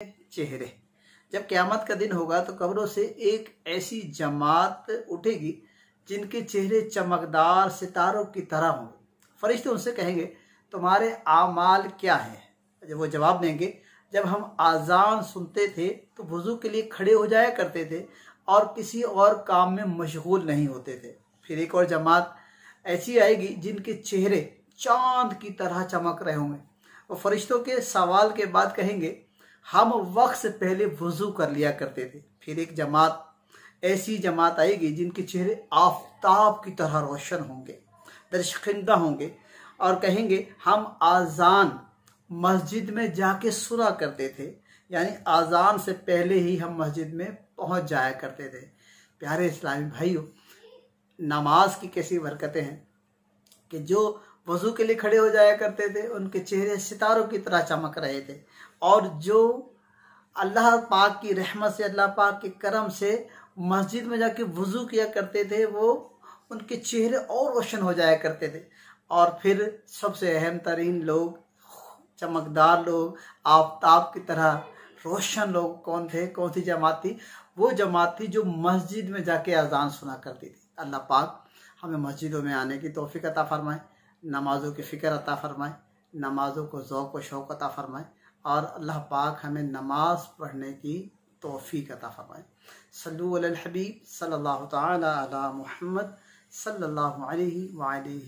चेहरे। जब क़यामत का दिन होगा तो कब्रों से एक ऐसी जमात उठेगी जिनके चेहरे चमकदार सितारों की तरह होंगे। फरिश्ते उनसे कहेंगे, तुम्हारे आमाल क्या है? जब वो जवाब देंगे, जब हम आज़ान सुनते थे तो वज़ू के लिए खड़े हो जाया करते थे और किसी और काम में मशगूल नहीं होते थे। फिर एक और जमात ऐसी आएगी जिनके चेहरे चांद की तरह चमक रहे होंगे। वो फरिश्तों के सवाल के बाद कहेंगे, हम वक्त से पहले वज़ू कर लिया करते थे। फिर एक जमात ऐसी जमात आएगी जिनके चेहरे आफताब की तरह रोशन होंगे, दर्शखिंदा होंगे और कहेंगे, हम आज़ान मस्जिद में जाके सुना करते थे, यानी आज़ान से पहले ही हम मस्जिद में पहुंच जाया करते थे। प्यारे इस्लामी भाइयों, नमाज की कैसी बरकतें हैं कि जो वज़ू के लिए खड़े हो जाया करते थे उनके चेहरे सितारों की तरह चमक रहे थे, और जो अल्लाह पाक की रहमत से, अल्लाह पाक के करम से मस्जिद में जाके वज़ू किया करते थे, वो उनके चेहरे और रोशन हो जाया करते थे। और फिर सबसे अहम तरीन लोग, चमकदार लोग, आफताब की तरह रोशन लोग कौन थे? कौन सी जमात थी? वो जमात थी जो मस्जिद में जाके अजान सुना करती थी। अल्लाह पाक हमें मस्जिदों में आने की तौफीक अता फरमाए, नमाज़ों की फ़िक्र अता फरमाए, नमाज़ों को ज़ौक़ व शौक़ अता फरमाए, और अल्लाह पाक हमें नमाज पढ़ने की तौफीक अता फरमाए। सल्लु अलल हबीब सल्लल्लाहु तआला अला मुहम्मद सल्लल्लाहु अलैहि व आलिहि